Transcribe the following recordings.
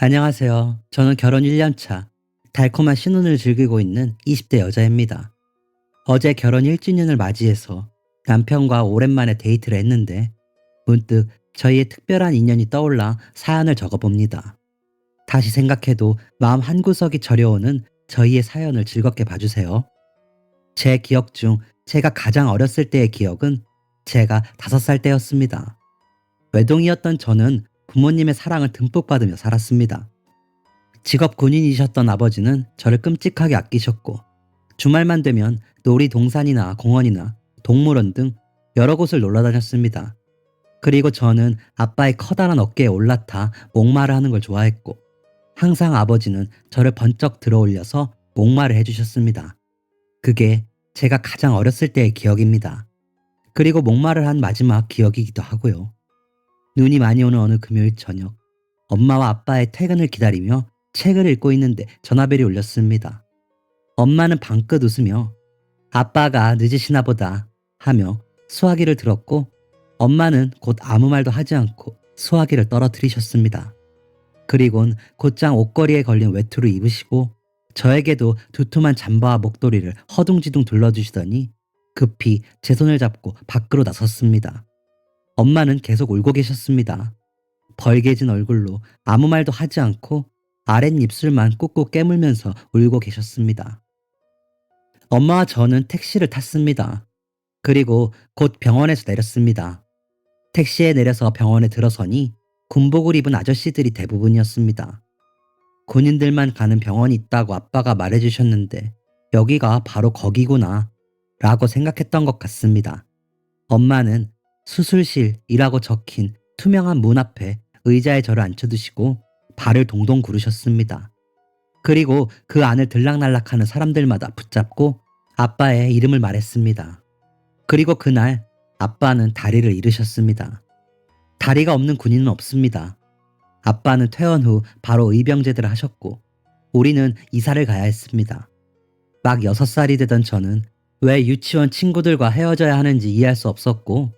안녕하세요. 저는 결혼 1년 차, 달콤한 신혼을 즐기고 있는 20대 여자입니다. 어제 결혼 1주년을 맞이해서 남편과 오랜만에 데이트를 했는데 문득 저희의 특별한 인연이 떠올라 사연을 적어봅니다. 다시 생각해도 마음 한구석이 저려오는 저희의 사연을 즐겁게 봐주세요. 제 기억 중 제가 가장 어렸을 때의 기억은 제가 5살 때였습니다. 외동이었던 저는 부모님의 사랑을 듬뿍 받으며 살았습니다. 직업 군인이셨던 아버지는 저를 끔찍하게 아끼셨고 주말만 되면 놀이동산이나 공원이나 동물원 등 여러 곳을 놀러 다녔습니다. 그리고 저는 아빠의 커다란 어깨에 올라타 목마를 하는 걸 좋아했고 항상 아버지는 저를 번쩍 들어올려서 목마를 해주셨습니다. 그게 제가 가장 어렸을 때의 기억입니다. 그리고 목마를 한 마지막 기억이기도 하고요. 눈이 많이 오는 어느 금요일 저녁, 엄마와 아빠의 퇴근을 기다리며 책을 읽고 있는데 전화벨이 울렸습니다. 엄마는 방긋 웃으며 아빠가 늦으시나 보다 하며 수화기를 들었고 엄마는 곧 아무 말도 하지 않고 수화기를 떨어뜨리셨습니다. 그리곤 곧장 옷걸이에 걸린 외투를 입으시고 저에게도 두툼한 잠바와 목도리를 허둥지둥 둘러주시더니 급히 제 손을 잡고 밖으로 나섰습니다. 엄마는 계속 울고 계셨습니다. 벌개진 얼굴로 아무 말도 하지 않고 아랫입술만 꾹꾹 깨물면서 울고 계셨습니다. 엄마와 저는 택시를 탔습니다. 그리고 곧 병원에서 내렸습니다. 택시에 내려서 병원에 들어서니 군복을 입은 아저씨들이 대부분이었습니다. 군인들만 가는 병원이 있다고 아빠가 말해주셨는데 여기가 바로 거기구나 라고 생각했던 것 같습니다. 엄마는 수술실이라고 적힌 투명한 문 앞에 의자에 저를 앉혀두시고 발을 동동 구르셨습니다. 그리고 그 안을 들락날락하는 사람들마다 붙잡고 아빠의 이름을 말했습니다. 그리고 그날 아빠는 다리를 잃으셨습니다. 다리가 없는 군인은 없습니다. 아빠는 퇴원 후 바로 의병제대를 하셨고 우리는 이사를 가야 했습니다. 막 6살이 되던 저는 왜 유치원 친구들과 헤어져야 하는지 이해할 수 없었고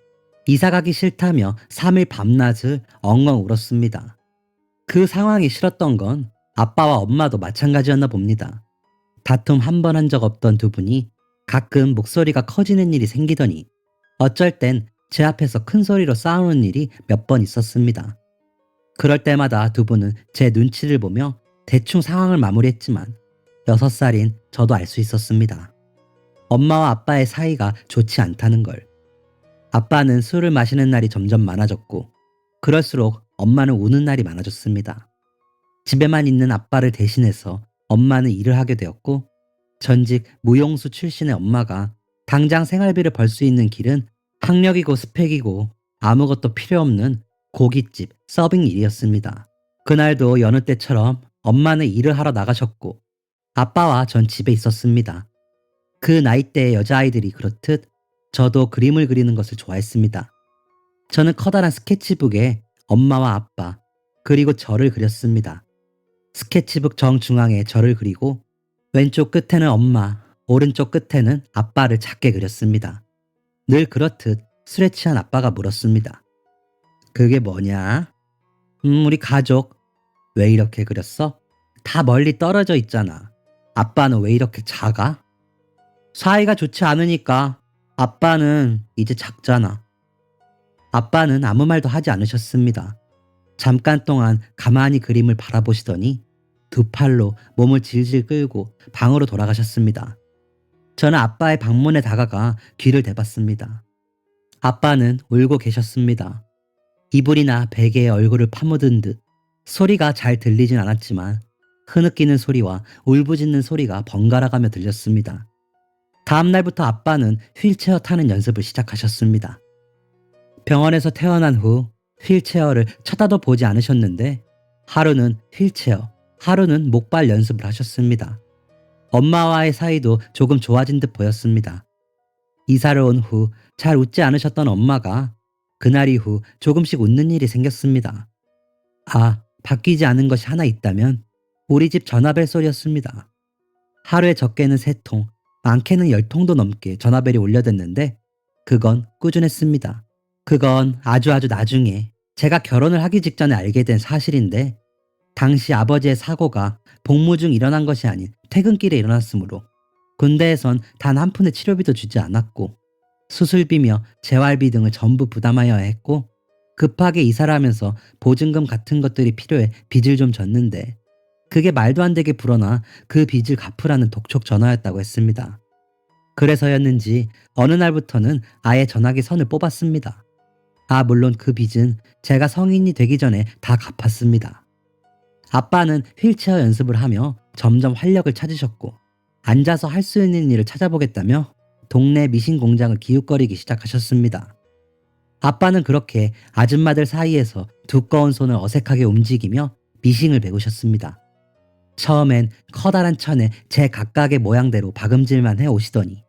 이사 가기 싫다며 3일 밤낮을 엉엉 울었습니다. 그 상황이 싫었던 건 아빠와 엄마도 마찬가지였나 봅니다. 다툼 한 번 한 적 없던 두 분이 가끔 목소리가 커지는 일이 생기더니 어쩔 땐 제 앞에서 큰 소리로 싸우는 일이 몇 번 있었습니다. 그럴 때마다 두 분은 제 눈치를 보며 대충 상황을 마무리했지만 6살인 저도 알 수 있었습니다. 엄마와 아빠의 사이가 좋지 않다는 걸. 아빠는 술을 마시는 날이 점점 많아졌고 그럴수록 엄마는 우는 날이 많아졌습니다. 집에만 있는 아빠를 대신해서 엄마는 일을 하게 되었고 전직 무용수 출신의 엄마가 당장 생활비를 벌 수 있는 길은 학력이고 스펙이고 아무것도 필요 없는 고깃집 서빙 일이었습니다. 그날도 여느 때처럼 엄마는 일을 하러 나가셨고 아빠와 전 집에 있었습니다. 그 나이대의 여자아이들이 그렇듯 저도 그림을 그리는 것을 좋아했습니다. 저는 커다란 스케치북에 엄마와 아빠 그리고 저를 그렸습니다. 스케치북 정중앙에 저를 그리고 왼쪽 끝에는 엄마, 오른쪽 끝에는 아빠를 작게 그렸습니다. 늘 그렇듯 술에 취한 아빠가 물었습니다. 그게 뭐냐? 우리 가족. 왜 이렇게 그렸어? 다 멀리 떨어져 있잖아. 아빠는 왜 이렇게 작아? 사이가 좋지 않으니까. 아빠는 이제 작잖아. 아빠는 아무 말도 하지 않으셨습니다. 잠깐 동안 가만히 그림을 바라보시더니 두 팔로 몸을 질질 끌고 방으로 돌아가셨습니다. 저는 아빠의 방문에 다가가 귀를 대봤습니다. 아빠는 울고 계셨습니다. 이불이나 베개에 얼굴을 파묻은 듯 소리가 잘 들리진 않았지만 흐느끼는 소리와 울부짖는 소리가 번갈아가며 들렸습니다. 다음 날부터 아빠는 휠체어 타는 연습을 시작하셨습니다. 병원에서 퇴원한 후 휠체어를 쳐다도 보지 않으셨는데 하루는 휠체어, 하루는 목발 연습을 하셨습니다. 엄마와의 사이도 조금 좋아진 듯 보였습니다. 이사를 온 후 잘 웃지 않으셨던 엄마가 그날 이후 조금씩 웃는 일이 생겼습니다. 아, 바뀌지 않은 것이 하나 있다면 우리 집 전화벨 소리였습니다. 하루에 적게는 3통, 많게는 10통도 넘게 전화벨이 울려댔는데 그건 꾸준했습니다. 그건 아주 나중에 제가 결혼을 하기 직전에 알게 된 사실인데 당시 아버지의 사고가 복무 중 일어난 것이 아닌 퇴근길에 일어났으므로 군대에선 단 한 푼의 치료비도 주지 않았고 수술비며 재활비 등을 전부 부담하여야 했고 급하게 이사를 하면서 보증금 같은 것들이 필요해 빚을 좀 졌는데 그게 말도 안 되게 불어나 그 빚을 갚으라는 독촉 전화였다고 했습니다. 그래서였는지 어느 날부터는 아예 전화기 선을 뽑았습니다. 물론 그 빚은 제가 성인이 되기 전에 다 갚았습니다. 아빠는 휠체어 연습을 하며 점점 활력을 찾으셨고 앉아서 할 수 있는 일을 찾아보겠다며 동네 미신 공장을 기웃거리기 시작하셨습니다. 아빠는 그렇게 아줌마들 사이에서 두꺼운 손을 어색하게 움직이며 미싱을 배우셨습니다. 처음엔 커다란 천에 제 각각의 모양대로 박음질만 해오시더니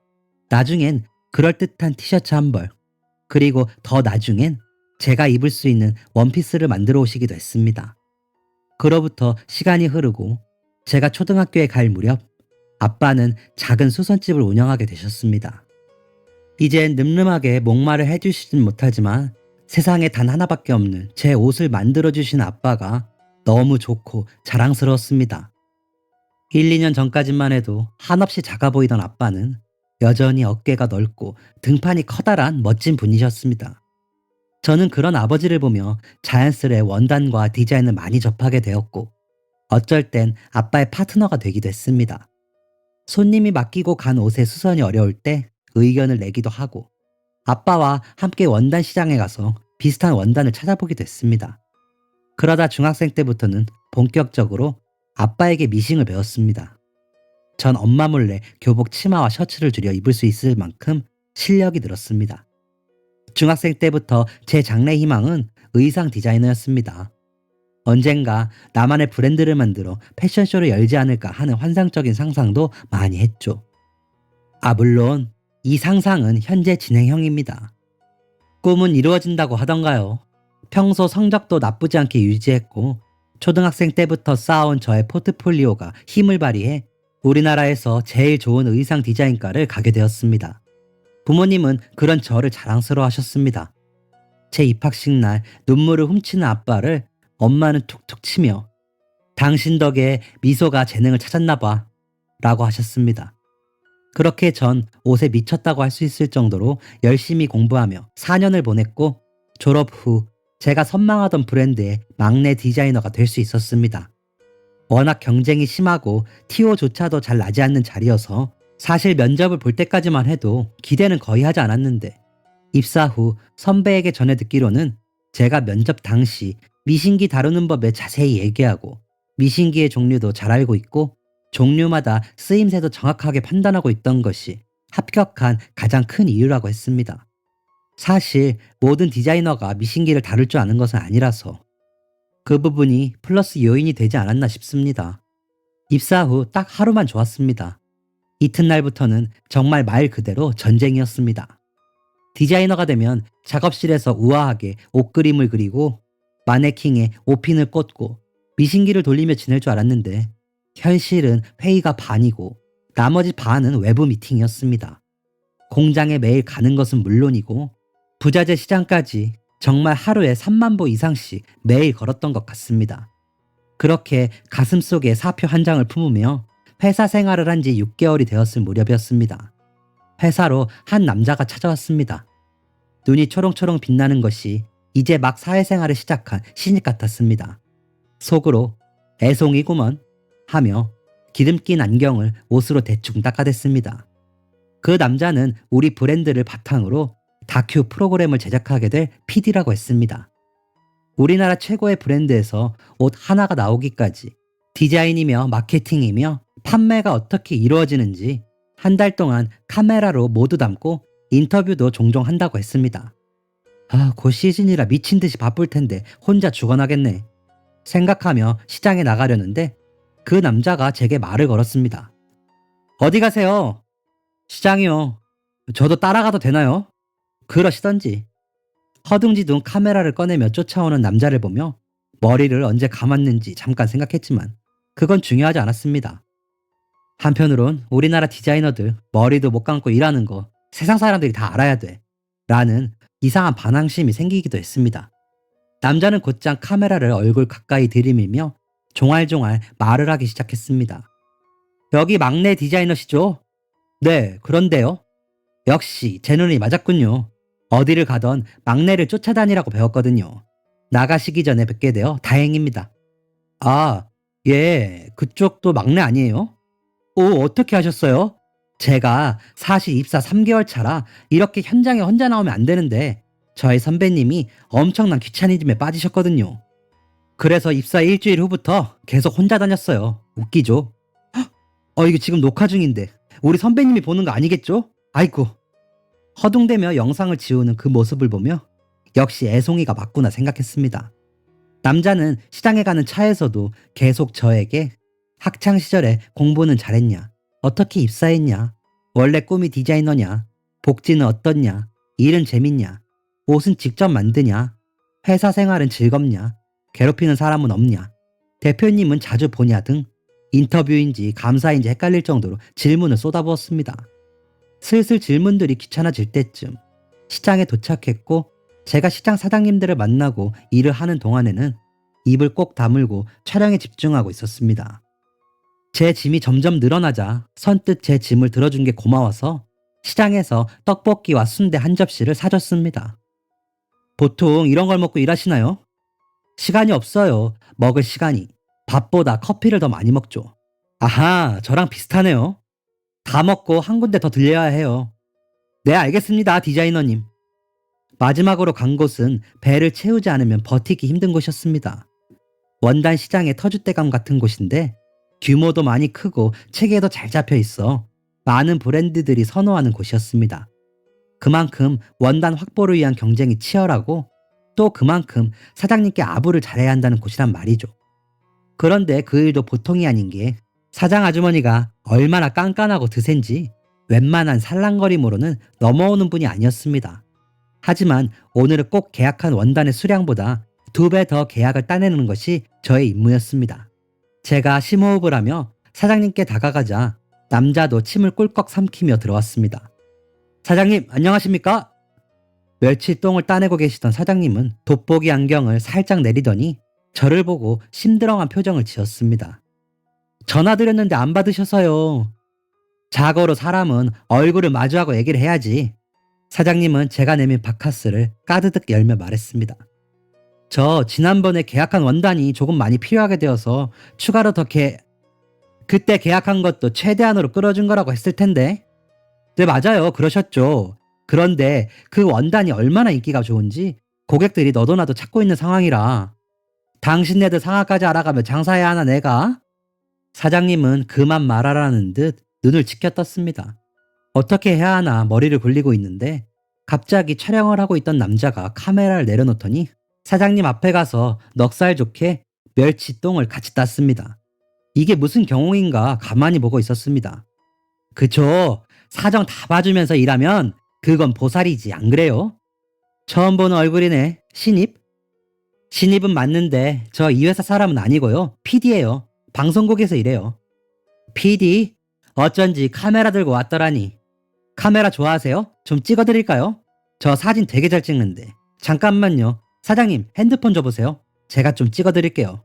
나중엔 그럴듯한 티셔츠 한 벌, 그리고 더 나중엔 제가 입을 수 있는 원피스를 만들어 오시기도 했습니다. 그로부터 시간이 흐르고 제가 초등학교에 갈 무렵 아빠는 작은 수선집을 운영하게 되셨습니다. 이젠 늠름하게 목마를 해주시진 못하지만 세상에 단 하나밖에 없는 제 옷을 만들어주신 아빠가 너무 좋고 자랑스러웠습니다. 1, 2년 전까지만 해도 한없이 작아 보이던 아빠는 여전히 어깨가 넓고 등판이 커다란 멋진 분이셨습니다. 저는 그런 아버지를 보며 자연스레 원단과 디자인을 많이 접하게 되었고 어쩔 땐 아빠의 파트너가 되기도 했습니다. 손님이 맡기고 간 옷의 수선이 어려울 때 의견을 내기도 하고 아빠와 함께 원단 시장에 가서 비슷한 원단을 찾아보기도 했습니다. 그러다 중학생 때부터는 본격적으로 아빠에게 미싱을 배웠습니다. 전 엄마 몰래 교복 치마와 셔츠를 줄여 입을 수 있을 만큼 실력이 늘었습니다. 중학생 때부터 제 장래 희망은 의상 디자이너였습니다. 언젠가 나만의 브랜드를 만들어 패션쇼를 열지 않을까 하는 환상적인 상상도 많이 했죠. 물론 이 상상은 현재 진행형입니다. 꿈은 이루어진다고 하던가요. 평소 성적도 나쁘지 않게 유지했고 초등학생 때부터 쌓아온 저의 포트폴리오가 힘을 발휘해 우리나라에서 제일 좋은 의상 디자인과를 가게 되었습니다. 부모님은 그런 저를 자랑스러워 하셨습니다. 제 입학식 날 눈물을 훔치는 아빠를 엄마는 툭툭 치며 당신 덕에 미소가 재능을 찾았나 봐 라고 하셨습니다. 그렇게 전 옷에 미쳤다고 할 수 있을 정도로 열심히 공부하며 4년을 보냈고 졸업 후 제가 선망하던 브랜드의 막내 디자이너가 될 수 있었습니다. 워낙 경쟁이 심하고 티오조차도 잘 나지 않는 자리여서 사실 면접을 볼 때까지만 해도 기대는 거의 하지 않았는데 입사 후 선배에게 전해 듣기로는 제가 면접 당시 미신기 다루는 법에 자세히 얘기하고 미신기의 종류도 잘 알고 있고 종류마다 쓰임새도 정확하게 판단하고 있던 것이 합격한 가장 큰 이유라고 했습니다. 사실 모든 디자이너가 미신기를 다룰 줄 아는 것은 아니라서 그 부분이 플러스 요인이 되지 않았나 싶습니다. 입사 후 딱 하루만 좋았습니다. 이튿날부터는 정말 말 그대로 전쟁이었습니다. 디자이너가 되면 작업실에서 우아하게 옷그림을 그리고 마네킹에 옷핀을 꽂고 미신기를 돌리며 지낼 줄 알았는데 현실은 회의가 반이고 나머지 반은 외부 미팅이었습니다. 공장에 매일 가는 것은 물론이고 부자재 시장까지 정말 하루에 3만 보 이상씩 매일 걸었던 것 같습니다. 그렇게 가슴속에 사표 한 장을 품으며 회사 생활을 한 지 6개월이 되었을 무렵이었습니다. 회사로 한 남자가 찾아왔습니다. 눈이 초롱초롱 빛나는 것이 이제 막 사회생활을 시작한 신입 같았습니다. 속으로 애송이구먼 하며 기름 낀 안경을 옷으로 대충 닦아댔습니다. 그 남자는 우리 브랜드를 바탕으로 다큐 프로그램을 제작하게 될 PD라고 했습니다. 우리나라 최고의 브랜드에서 옷 하나가 나오기까지 디자인이며 마케팅이며 판매가 어떻게 이루어지는지 한 달 동안 카메라로 모두 담고 인터뷰도 종종 한다고 했습니다. 곧 시즌이라 미친 듯이 바쁠 텐데 혼자 죽어나겠네 생각하며 시장에 나가려는데 그 남자가 제게 말을 걸었습니다. 어디 가세요? 시장이요. 저도 따라가도 되나요? 그러시던지. 허둥지둥 카메라를 꺼내며 쫓아오는 남자를 보며 머리를 언제 감았는지 잠깐 생각했지만 그건 중요하지 않았습니다. 한편으론 우리나라 디자이너들 머리도 못 감고 일하는 거 세상 사람들이 다 알아야 돼 라는 이상한 반항심이 생기기도 했습니다. 남자는 곧장 카메라를 얼굴 가까이 들이밀며 종알종알 말을 하기 시작했습니다. 여기 막내 디자이너시죠? 네, 그런데요. 역시 제 눈이 맞았군요. 어디를 가던 막내를 쫓아다니라고 배웠거든요. 나가시기 전에 뵙게 되어 다행입니다. 아, 예, 그쪽도 막내 아니에요? 오, 어떻게 하셨어요? 제가 사실 입사 3개월 차라 이렇게 현장에 혼자 나오면 안 되는데 저희 선배님이 엄청난 귀차니즘에 빠지셨거든요. 그래서 입사 일주일 후부터 계속 혼자 다녔어요. 웃기죠? 이거 지금 녹화 중인데 우리 선배님이 보는 거 아니겠죠? 아이고. 허둥대며 영상을 지우는 그 모습을 보며 역시 애송이가 맞구나 생각했습니다. 남자는 시장에 가는 차에서도 계속 저에게 학창 시절에 공부는 잘했냐? 어떻게 입사했냐? 원래 꿈이 디자이너냐? 복지는 어떻냐? 일은 재밌냐? 옷은 직접 만드냐? 회사 생활은 즐겁냐? 괴롭히는 사람은 없냐? 대표님은 자주 보냐 등 인터뷰인지 감사인지 헷갈릴 정도로 질문을 쏟아부었습니다. 슬슬 질문들이 귀찮아질 때쯤 시장에 도착했고 제가 시장 사장님들을 만나고 일을 하는 동안에는 입을 꼭 다물고 촬영에 집중하고 있었습니다. 제 짐이 점점 늘어나자 선뜻 제 짐을 들어준 게 고마워서 시장에서 떡볶이와 순대 한 접시를 사줬습니다. 보통 이런 걸 먹고 일하시나요? 시간이 없어요. 먹을 시간이. 밥보다 커피를 더 많이 먹죠. 아하, 저랑 비슷하네요. 다 먹고 한 군데 더 들려야 해요. 네, 알겠습니다, 디자이너님. 마지막으로 간 곳은 배를 채우지 않으면 버티기 힘든 곳이었습니다. 원단 시장의 터줏대감 같은 곳인데 규모도 많이 크고 체계도 잘 잡혀 있어 많은 브랜드들이 선호하는 곳이었습니다. 그만큼 원단 확보를 위한 경쟁이 치열하고 또 그만큼 사장님께 아부를 잘해야 한다는 곳이란 말이죠. 그런데 그 일도 보통이 아닌 게 사장 아주머니가 얼마나 깐깐하고 드센지 웬만한 살랑거림으로는 넘어오는 분이 아니었습니다. 하지만 오늘은 꼭 계약한 원단의 수량보다 2배 더 계약을 따내는 것이 저의 임무였습니다. 제가 심호흡을 하며 사장님께 다가가자 남자도 침을 꿀꺽 삼키며 들어왔습니다. 사장님, 안녕하십니까? 멸치똥을 따내고 계시던 사장님은 돋보기 안경을 살짝 내리더니 저를 보고 심드렁한 표정을 지었습니다. 전화드렸는데 안 받으셔서요. 자고로 사람은 얼굴을 마주하고 얘기를 해야지. 사장님은 제가 내민 바카스를 까드득 열며 말했습니다. 저 지난번에 계약한 원단이 조금 많이 필요하게 되어서 추가로 그때 계약한 것도 최대한으로 끌어준 거라고 했을 텐데. 네, 맞아요. 그러셨죠. 그런데 그 원단이 얼마나 인기가 좋은지 고객들이 너도나도 찾고 있는 상황이라. 당신네들 상황까지 알아가며 장사해야 하나 내가? 사장님은 그만 말하라는 듯 눈을 치켜떴습니다. 어떻게 해야 하나 머리를 굴리고 있는데 갑자기 촬영을 하고 있던 남자가 카메라를 내려놓더니 사장님 앞에 가서 넉살 좋게 멸치똥을 같이 땄습니다. 이게 무슨 경우인가 가만히 보고 있었습니다. 그쵸. 사정 다 봐주면서 일하면 그건 보살이지, 안 그래요? 처음 보는 얼굴이네. 신입? 신입은 맞는데 저 이 회사 사람은 아니고요. PD예요. 방송국에서 일해요. PD? 어쩐지 카메라 들고 왔더라니. 카메라 좋아하세요? 좀 찍어드릴까요? 저 사진 되게 잘 찍는데. 잠깐만요. 사장님, 핸드폰 줘보세요. 제가 좀 찍어드릴게요.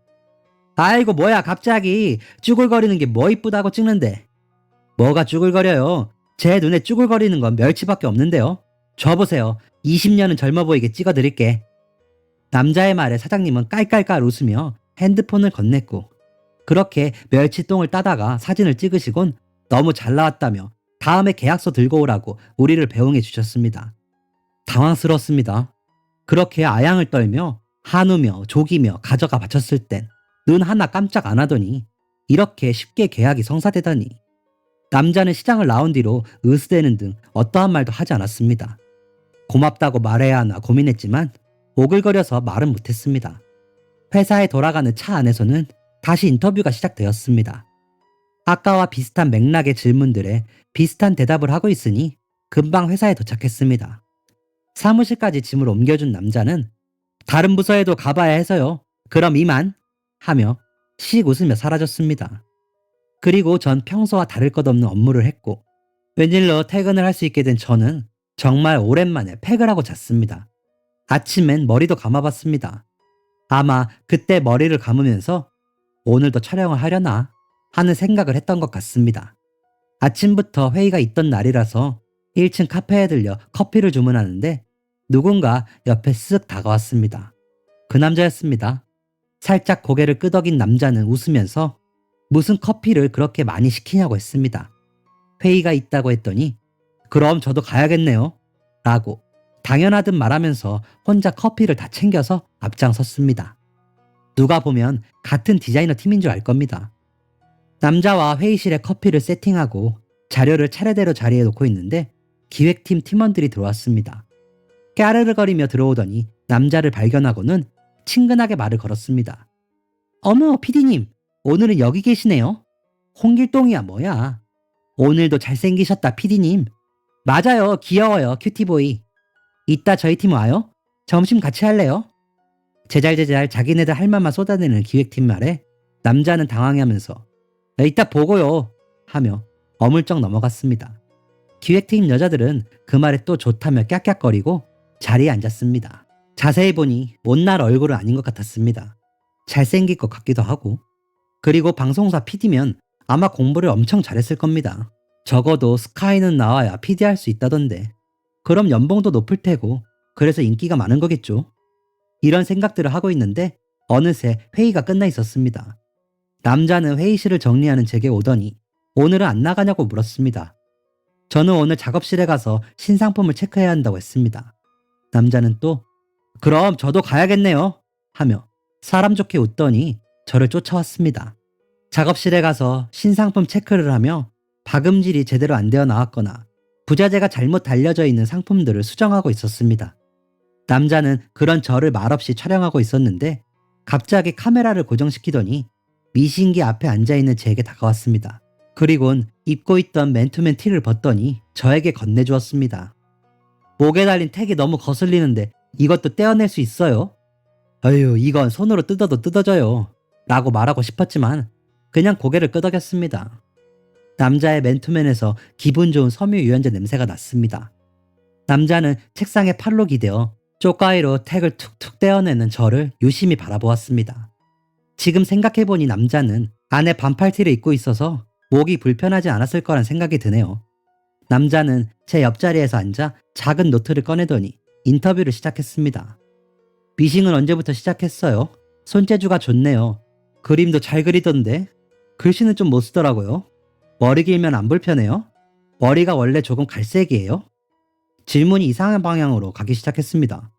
아이고, 뭐야, 갑자기 쭈글거리는 게 뭐 이쁘다고 찍는데. 뭐가 쭈글거려요? 제 눈에 쭈글거리는 건 멸치밖에 없는데요. 줘보세요. 20년은 젊어 보이게 찍어드릴게. 남자의 말에 사장님은 깔깔깔 웃으며 핸드폰을 건넸고 그렇게 멸치똥을 따다가 사진을 찍으시곤 너무 잘 나왔다며 다음에 계약서 들고 오라고 우리를 배웅해 주셨습니다. 당황스러웠습니다. 그렇게 아양을 떨며 한우며 조기며 가져가 바쳤을 땐 눈 하나 깜짝 안 하더니 이렇게 쉽게 계약이 성사되다니. 남자는 시장을 나온 뒤로 으스대는 등 어떠한 말도 하지 않았습니다. 고맙다고 말해야 하나 고민했지만 오글거려서 말은 못했습니다. 회사에 돌아가는 차 안에서는 다시 인터뷰가 시작되었습니다. 아까와 비슷한 맥락의 질문들에 비슷한 대답을 하고 있으니 금방 회사에 도착했습니다. 사무실까지 짐을 옮겨준 남자는 다른 부서에도 가봐야 해서요. 그럼 이만 하며 씩 웃으며 사라졌습니다. 그리고 전 평소와 다를 것 없는 업무를 했고 웬일로 퇴근을 할 수 있게 된 저는 정말 오랜만에 팩을 하고 잤습니다. 아침엔 머리도 감아봤습니다. 아마 그때 머리를 감으면서 오늘도 촬영을 하려나 하는 생각을 했던 것 같습니다. 아침부터 회의가 있던 날이라서 1층 카페에 들려 커피를 주문하는데 누군가 옆에 쓱 다가왔습니다. 그 남자였습니다. 살짝 고개를 끄덕인 남자는 웃으면서 무슨 커피를 그렇게 많이 시키냐고 했습니다. 회의가 있다고 했더니 그럼 저도 가야겠네요 라고 당연하듯 말하면서 혼자 커피를 다 챙겨서 앞장섰습니다. 누가 보면 같은 디자이너 팀인 줄 알 겁니다. 남자와 회의실에 커피를 세팅하고 자료를 차례대로 자리에 놓고 있는데 기획팀 팀원들이 들어왔습니다. 까르르거리며 들어오더니 남자를 발견하고는 친근하게 말을 걸었습니다. 어머, 피디님, 오늘은 여기 계시네요. 홍길동이야 뭐야. 오늘도 잘생기셨다, 피디님. 맞아요, 귀여워요, 큐티보이. 이따 저희 팀 와요? 점심 같이 할래요? 제잘제잘 자기네들 할 말만 쏟아내는 기획팀 말에 남자는 당황해하면서 이따 보고요 하며 어물쩍 넘어갔습니다. 기획팀 여자들은 그 말에 또 좋다며 깍깍거리고 자리에 앉았습니다. 자세히 보니 못날 얼굴은 아닌 것 같았습니다. 잘생길 것 같기도 하고. 그리고 방송사 PD면 아마 공부를 엄청 잘했을 겁니다. 적어도 스카이는 나와야 PD 할 수 있다던데. 그럼 연봉도 높을 테고 그래서 인기가 많은 거겠죠. 이런 생각들을 하고 있는데 어느새 회의가 끝나 있었습니다. 남자는 회의실을 정리하는 제게 오더니 오늘은 안 나가냐고 물었습니다. 저는 오늘 작업실에 가서 신상품을 체크해야 한다고 했습니다. 남자는 또 그럼 저도 가야겠네요 하며 사람 좋게 웃더니 저를 쫓아왔습니다. 작업실에 가서 신상품 체크를 하며 박음질이 제대로 안 되어 나왔거나 부자재가 잘못 달려져 있는 상품들을 수정하고 있었습니다. 남자는 그런 저를 말없이 촬영하고 있었는데 갑자기 카메라를 고정시키더니 미신기 앞에 앉아있는 제게 다가왔습니다. 그리곤 입고 있던 맨투맨 티를 벗더니 저에게 건네주었습니다. 목에 달린 택이 너무 거슬리는데 이것도 떼어낼 수 있어요? 어휴, 이건 손으로 뜯어도 뜯어져요 라고 말하고 싶었지만 그냥 고개를 끄덕였습니다. 남자의 맨투맨에서 기분 좋은 섬유유연제 냄새가 났습니다. 남자는 책상에 팔로 기대어 쪽가위로 택을 툭툭 떼어내는 저를 유심히 바라보았습니다. 지금 생각해보니 남자는 안에 반팔티를 입고 있어서 목이 불편하지 않았을 거란 생각이 드네요. 남자는 제 옆자리에서 앉아 작은 노트를 꺼내더니 인터뷰를 시작했습니다. 미싱은 언제부터 시작했어요? 손재주가 좋네요. 그림도 잘 그리던데 글씨는 좀 못 쓰더라고요. 머리 길면 안 불편해요? 머리가 원래 조금 갈색이에요? 질문이 이상한 방향으로 가기 시작했습니다.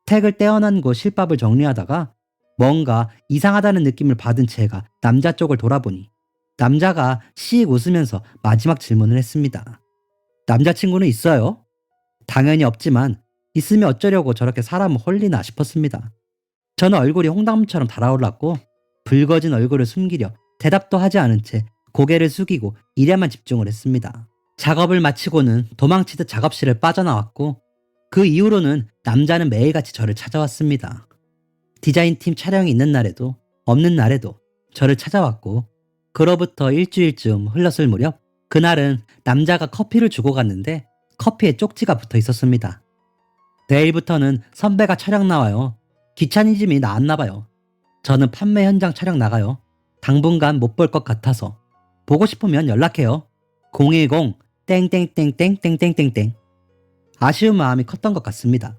택을 떼어난고 실밥을 정리하다가 뭔가 이상하다는 느낌을 받은 제가 남자 쪽을 돌아보니 남자가 씩 웃으면서 마지막 질문을 했습니다. 남자친구는 있어요? 당연히 없지만 있으면 어쩌려고 저렇게 사람을 홀리나 싶었습니다. 저는 얼굴이 홍당무처럼 달아올랐고 붉어진 얼굴을 숨기려 대답도 하지 않은 채 고개를 숙이고 일에만 집중을 했습니다. 작업을 마치고는 도망치듯 작업실을 빠져나왔고 그 이후로는 남자는 매일같이 저를 찾아왔습니다. 디자인팀 촬영이 있는 날에도 없는 날에도 저를 찾아왔고 그로부터 일주일쯤 흘렀을 무렵 그날은 남자가 커피를 주고 갔는데 커피에 쪽지가 붙어 있었습니다. 내일부터는 선배가 촬영 나와요. 귀차니즘이 나왔나 봐요. 저는 판매 현장 촬영 나가요. 당분간 못 볼 것 같아서 보고 싶으면 연락해요. 010 땡땡땡땡땡땡땡땡. 아쉬운 마음이 컸던 것 같습니다.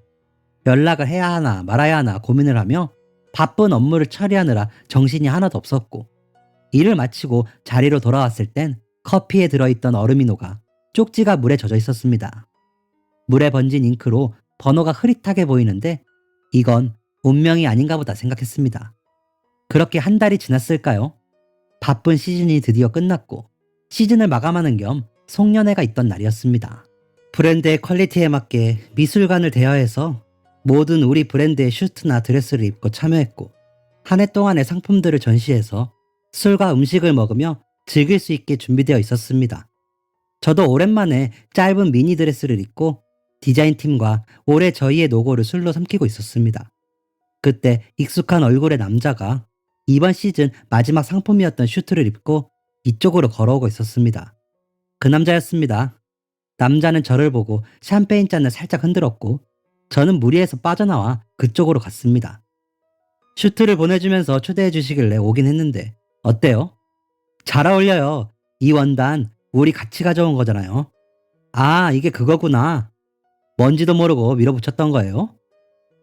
연락을 해야 하나 말아야 하나 고민을 하며 바쁜 업무를 처리하느라 정신이 하나도 없었고 일을 마치고 자리로 돌아왔을 땐 커피에 들어있던 얼음이 녹아 쪽지가 물에 젖어 있었습니다. 물에 번진 잉크로 번호가 흐릿하게 보이는데 이건 운명이 아닌가 보다 생각했습니다. 그렇게 한 달이 지났을까요? 바쁜 시즌이 드디어 끝났고 시즌을 마감하는 겸 송년회가 있던 날이었습니다. 브랜드의 퀄리티에 맞게 미술관을 대여해서 모든 우리 브랜드의 슈트나 드레스를 입고 참여했고 한 해 동안의 상품들을 전시해서 술과 음식을 먹으며 즐길 수 있게 준비되어 있었습니다. 저도 오랜만에 짧은 미니 드레스를 입고 디자인팀과 올해 저희의 노고를 술로 삼키고 있었습니다. 그때 익숙한 얼굴의 남자가 이번 시즌 마지막 상품이었던 슈트를 입고 이쪽으로 걸어오고 있었습니다. 그 남자였습니다. 남자는 저를 보고 샴페인 잔을 살짝 흔들었고 저는 무리해서 빠져나와 그쪽으로 갔습니다. 슈트를 보내주면서 초대해 주시길래 오긴 했는데 어때요? 잘 어울려요. 이 원단 우리 같이 가져온 거잖아요. 아, 이게 그거구나. 뭔지도 모르고 밀어붙였던 거예요.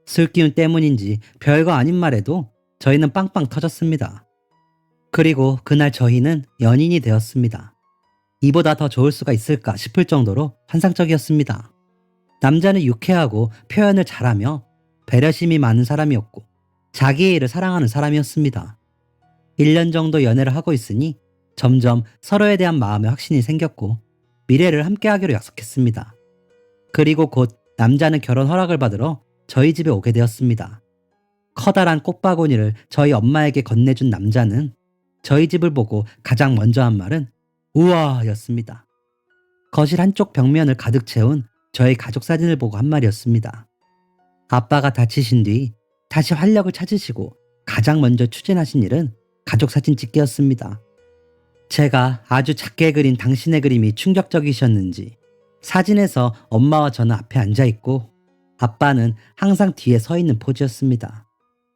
술기운 때문인지 별거 아닌 말에도 저희는 빵빵 터졌습니다. 그리고 그날 저희는 연인이 되었습니다. 이보다 더 좋을 수가 있을까 싶을 정도로 환상적이었습니다. 남자는 유쾌하고 표현을 잘하며 배려심이 많은 사람이었고 자기의 일을 사랑하는 사람이었습니다. 1년 정도 연애를 하고 있으니 점점 서로에 대한 마음의 확신이 생겼고 미래를 함께하기로 약속했습니다. 그리고 곧 남자는 결혼 허락을 받으러 저희 집에 오게 되었습니다. 커다란 꽃바구니를 저희 엄마에게 건네준 남자는 저희 집을 보고 가장 먼저 한 말은 우와 였습니다. 거실 한쪽 벽면을 가득 채운 저희 가족 사진을 보고 한 말이었습니다. 아빠가 다치신 뒤 다시 활력을 찾으시고 가장 먼저 추진하신 일은 가족 사진 찍기였습니다. 제가 아주 작게 그린 당신의 그림이 충격적이셨는지 사진에서 엄마와 저는 앞에 앉아 있고 아빠는 항상 뒤에 서 있는 포즈였습니다.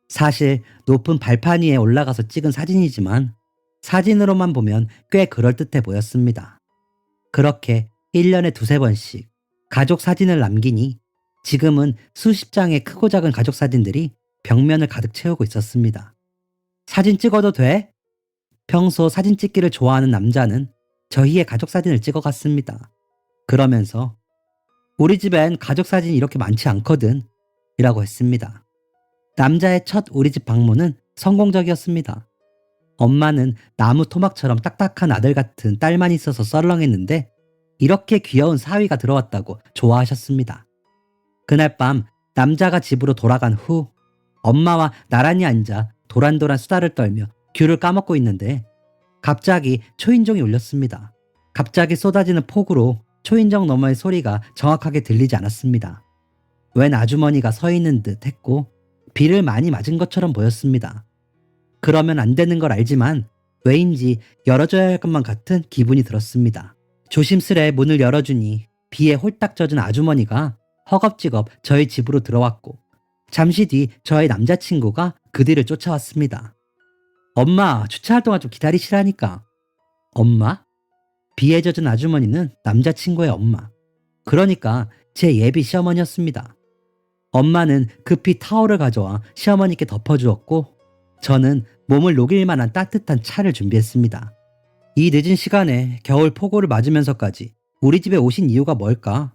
사실 높은 발판 위에 올라가서 찍은 사진이지만 사진으로만 보면 꽤 그럴듯해 보였습니다. 그렇게 1년에 두세 번씩 가족 사진을 남기니 지금은 수십 장의 크고 작은 가족 사진들이 벽면을 가득 채우고 있었습니다. 사진 찍어도 돼? 평소 사진 찍기를 좋아하는 남자는 저희의 가족 사진을 찍어갔습니다. 그러면서 우리 집엔 가족 사진이 이렇게 많지 않거든 이라고 했습니다. 남자의 첫 우리 집 방문은 성공적이었습니다. 엄마는 나무 토막처럼 딱딱한 아들 같은 딸만 있어서 썰렁했는데 이렇게 귀여운 사위가 들어왔다고 좋아하셨습니다. 그날 밤 남자가 집으로 돌아간 후 엄마와 나란히 앉아 도란도란 수다를 떨며 귤을 까먹고 있는데 갑자기 초인종이 울렸습니다. 갑자기 쏟아지는 폭우로 초인종 너머의 소리가 정확하게 들리지 않았습니다. 웬 아주머니가 서 있는 듯 했고 비를 많이 맞은 것처럼 보였습니다. 그러면 안 되는 걸 알지만 왜인지 열어줘야 할 것만 같은 기분이 들었습니다. 조심스레 문을 열어주니 비에 홀딱 젖은 아주머니가 허겁지겁 저희 집으로 들어왔고 잠시 뒤 저의 남자친구가 그 뒤를 쫓아왔습니다. 엄마, 주차할 동안 좀 기다리시라니까. 엄마? 비에 젖은 아주머니는 남자친구의 엄마. 그러니까 제 예비 시어머니였습니다. 엄마는 급히 타월을 가져와 시어머니께 덮어주었고 저는 몸을 녹일 만한 따뜻한 차를 준비했습니다. 이 늦은 시간에 겨울 폭우를 맞으면서까지 우리 집에 오신 이유가 뭘까?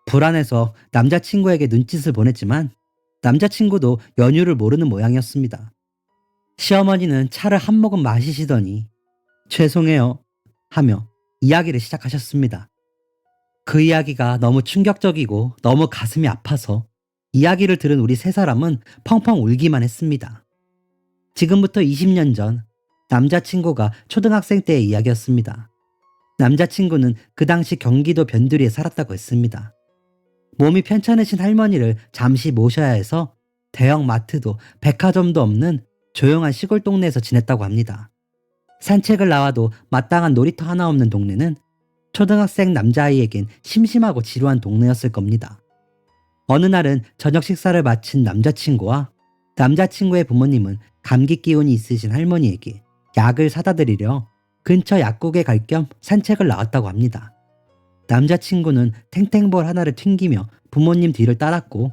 불안해서 남자친구에게 눈짓을 보냈지만 남자친구도 연유를 모르는 모양이었습니다. 시어머니는 차를 한 모금 마시시더니 죄송해요 하며 이야기를 시작하셨습니다. 그 이야기가 너무 충격적이고 너무 가슴이 아파서 이야기를 들은 우리 세 사람은 펑펑 울기만 했습니다. 지금부터 20년 전 남자친구가 초등학생 때의 이야기였습니다. 남자친구는 그 당시 경기도 변두리에 살았다고 했습니다. 몸이 편찮으신 할머니를 잠시 모셔야 해서 대형 마트도 백화점도 없는 조용한 시골 동네에서 지냈다고 합니다. 산책을 나와도 마땅한 놀이터 하나 없는 동네는 초등학생 남자아이에겐 심심하고 지루한 동네였을 겁니다. 어느 날은 저녁 식사를 마친 남자친구와 남자친구의 부모님은 감기 기운이 있으신 할머니에게 약을 사다 드리려 근처 약국에 갈 겸 산책을 나왔다고 합니다. 남자친구는 탱탱볼 하나를 튕기며 부모님 뒤를 따랐고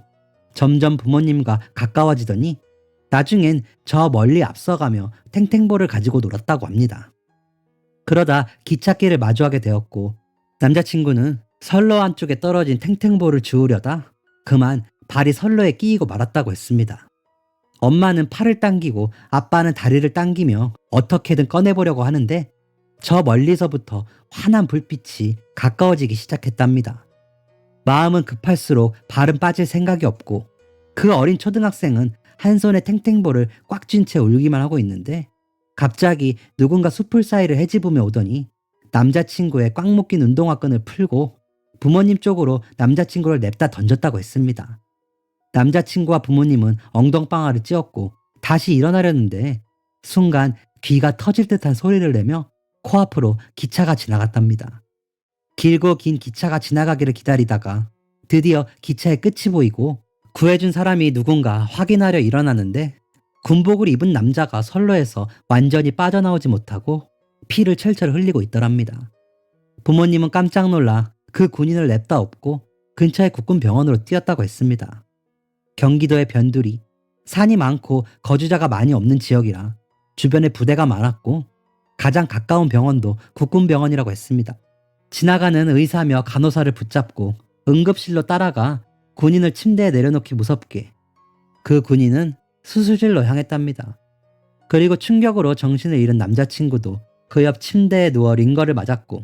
점점 부모님과 가까워지더니 나중엔 저 멀리 앞서가며 탱탱볼을 가지고 놀았다고 합니다. 그러다 기찻길을 마주하게 되었고 남자친구는 선로 안쪽에 떨어진 탱탱볼을 주우려다 그만 발이 선로에 끼이고 말았다고 했습니다. 엄마는 팔을 당기고 아빠는 다리를 당기며 어떻게든 꺼내보려고 하는데 저 멀리서부터 환한 불빛이 가까워지기 시작했답니다. 마음은 급할수록 발은 빠질 생각이 없고 그 어린 초등학생은 한 손에 탱탱볼을 꽉 쥔 채 울기만 하고 있는데 갑자기 누군가 숲을 사이를 헤집으며 오더니 남자친구의 꽉 묶인 운동화끈을 풀고 부모님 쪽으로 남자친구를 냅다 던졌다고 했습니다. 남자친구와 부모님은 엉덩방아를 찧었고 다시 일어나려는데 순간 귀가 터질 듯한 소리를 내며 코앞으로 기차가 지나갔답니다. 길고 긴 기차가 지나가기를 기다리다가 드디어 기차의 끝이 보이고 구해준 사람이 누군가 확인하려 일어나는데 군복을 입은 남자가 선로에서 완전히 빠져나오지 못하고 피를 철철 흘리고 있더랍니다. 부모님은 깜짝 놀라 그 군인을 냅다 업고 근처의 국군병원으로 뛰었다고 했습니다. 경기도의 변두리, 산이 많고 거주자가 많이 없는 지역이라 주변에 부대가 많았고 가장 가까운 병원도 국군병원이라고 했습니다. 지나가는 의사며 간호사를 붙잡고 응급실로 따라가 군인을 침대에 내려놓기 무섭게 그 군인은 수술실로 향했답니다. 그리고 충격으로 정신을 잃은 남자친구도 그 옆 침대에 누워 링거를 맞았고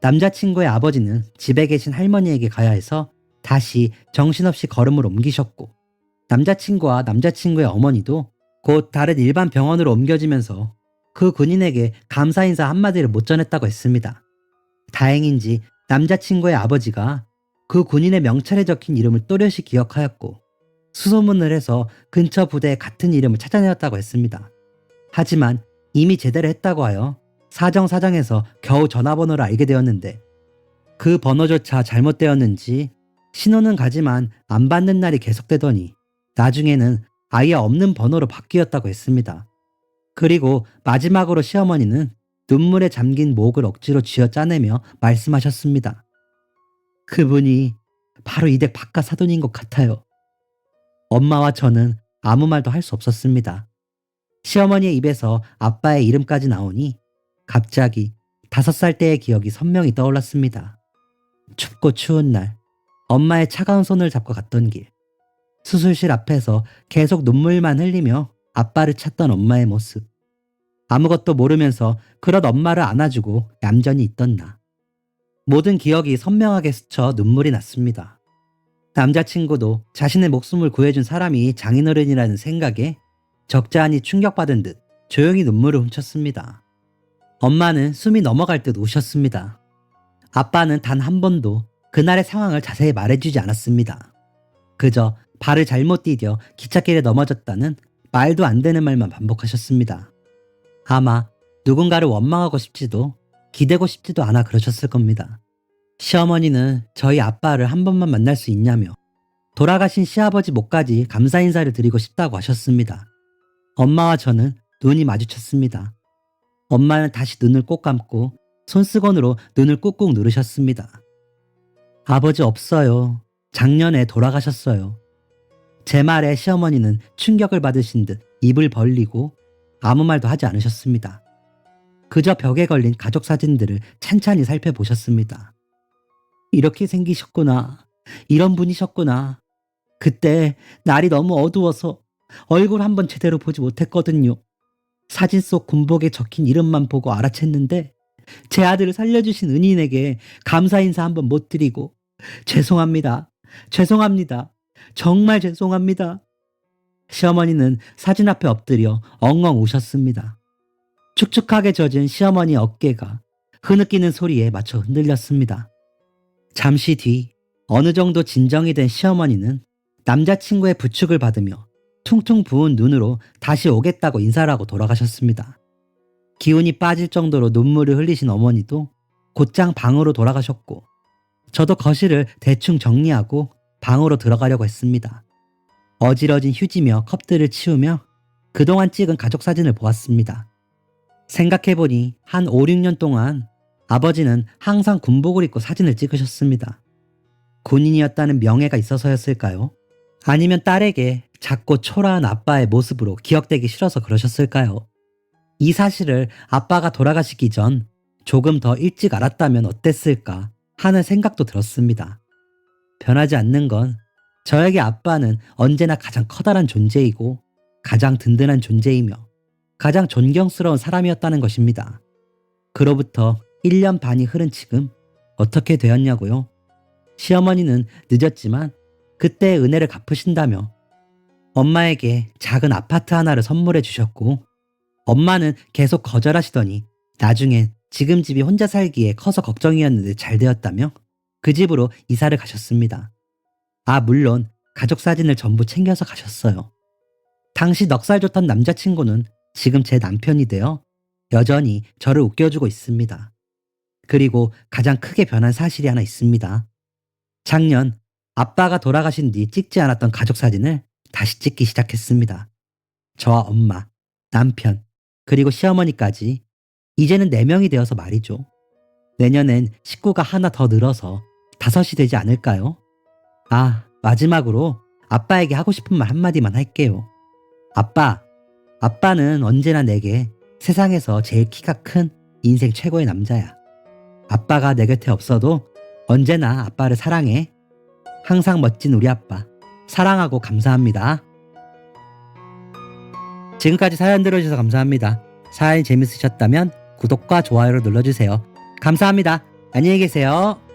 남자친구의 아버지는 집에 계신 할머니에게 가야 해서 다시 정신없이 걸음을 옮기셨고 남자친구와 남자친구의 어머니도 곧 다른 일반 병원으로 옮겨지면서 그 군인에게 감사 인사 한마디를 못 전했다고 했습니다. 다행인지 남자친구의 아버지가 그 군인의 명찰에 적힌 이름을 또렷이 기억하였고 수소문을 해서 근처 부대에 같은 이름을 찾아내었다고 했습니다. 하지만 이미 제대로 했다고 하여 사정사정해서 겨우 전화번호를 알게 되었는데 그 번호조차 잘못되었는지 신호는 가지만 안 받는 날이 계속되더니 나중에는 아예 없는 번호로 바뀌었다고 했습니다. 그리고 마지막으로 시어머니는 눈물에 잠긴 목을 억지로 쥐어짜내며 말씀하셨습니다. 그분이 바로 이댁 바깥 사돈인 것 같아요. 엄마와 저는 아무 말도 할 수 없었습니다. 시어머니의 입에서 아빠의 이름까지 나오니 갑자기 5살 때의 기억이 선명히 떠올랐습니다. 춥고 추운 날, 엄마의 차가운 손을 잡고 갔던 길, 수술실 앞에서 계속 눈물만 흘리며 아빠를 찾던 엄마의 모습, 아무것도 모르면서 그런 엄마를 안아주고 얌전히 있던 나. 모든 기억이 선명하게 스쳐 눈물이 났습니다. 남자친구도 자신의 목숨을 구해준 사람이 장인어른이라는 생각에 적잖이 충격받은 듯 조용히 눈물을 훔쳤습니다. 엄마는 숨이 넘어갈 듯 우셨습니다. 아빠는 단 한 번도 그날의 상황을 자세히 말해주지 않았습니다. 그저 발을 잘못 디뎌 기찻길에 넘어졌다는 말도 안 되는 말만 반복하셨습니다. 아마 누군가를 원망하고 싶지도 기대고 싶지도 않아 그러셨을 겁니다. 시어머니는 저희 아빠를 한 번만 만날 수 있냐며 돌아가신 시아버지 목까지 감사 인사를 드리고 싶다고 하셨습니다. 엄마와 저는 눈이 마주쳤습니다. 엄마는 다시 눈을 꼭 감고 손수건으로 눈을 꾹꾹 누르셨습니다. 아버지 없어요. 작년에 돌아가셨어요. 제 말에 시어머니는 충격을 받으신 듯 입을 벌리고 아무 말도 하지 않으셨습니다. 그저 벽에 걸린 가족 사진들을 찬찬히 살펴보셨습니다. 이렇게 생기셨구나. 이런 분이셨구나. 그때 날이 너무 어두워서 얼굴 한번 제대로 보지 못했거든요. 사진 속 군복에 적힌 이름만 보고 알아챘는데 제 아들을 살려주신 은인에게 감사 인사 한번 못 드리고 죄송합니다. 죄송합니다. 정말 죄송합니다. 시어머니는 사진 앞에 엎드려 엉엉 우셨습니다. 축축하게 젖은 시어머니 어깨가 흐느끼는 소리에 맞춰 흔들렸습니다. 잠시 뒤 어느 정도 진정이 된 시어머니는 남자친구의 부축을 받으며 퉁퉁 부은 눈으로 다시 오겠다고 인사를 하고 돌아가셨습니다. 기운이 빠질 정도로 눈물을 흘리신 어머니도 곧장 방으로 돌아가셨고 저도 거실을 대충 정리하고 방으로 들어가려고 했습니다. 어지러진 휴지며 컵들을 치우며 그동안 찍은 가족 사진을 보았습니다. 생각해보니 한 5, 6년 동안 아버지는 항상 군복을 입고 사진을 찍으셨습니다. 군인이었다는 명예가 있어서였을까요? 아니면 딸에게 작고 초라한 아빠의 모습으로 기억되기 싫어서 그러셨을까요? 이 사실을 아빠가 돌아가시기 전 조금 더 일찍 알았다면 어땠을까 하는 생각도 들었습니다. 변하지 않는 건 저에게 아빠는 언제나 가장 커다란 존재이고 가장 든든한 존재이며 가장 존경스러운 사람이었다는 것입니다. 그로부터 1년 반이 흐른 지금 어떻게 되었냐고요? 시어머니는 늦었지만 그때의 은혜를 갚으신다며 엄마에게 작은 아파트 하나를 선물해 주셨고 엄마는 계속 거절하시더니 나중엔 지금 집이 혼자 살기에 커서 걱정이었는데 잘 되었다며 그 집으로 이사를 가셨습니다. 아, 물론 가족 사진을 전부 챙겨서 가셨어요. 당시 넉살 좋던 남자친구는 지금 제 남편이 되어 여전히 저를 웃겨주고 있습니다. 그리고 가장 크게 변한 사실이 하나 있습니다. 작년 아빠가 돌아가신 뒤 찍지 않았던 가족 사진을 다시 찍기 시작했습니다. 저와 엄마, 남편, 그리고 시어머니까지 이제는 4명이 되어서 말이죠. 내년엔 식구가 하나 더 늘어서 5이 되지 않을까요? 아, 마지막으로 아빠에게 하고 싶은 말 한마디만 할게요. 아빠, 아빠는 언제나 내게 세상에서 제일 키가 큰 인생 최고의 남자야. 아빠가 내 곁에 없어도 언제나 아빠를 사랑해. 항상 멋진 우리 아빠. 사랑하고 감사합니다. 지금까지 사연 들어주셔서 감사합니다. 사연이 재밌으셨다면 구독과 좋아요를 눌러주세요. 감사합니다. 안녕히 계세요.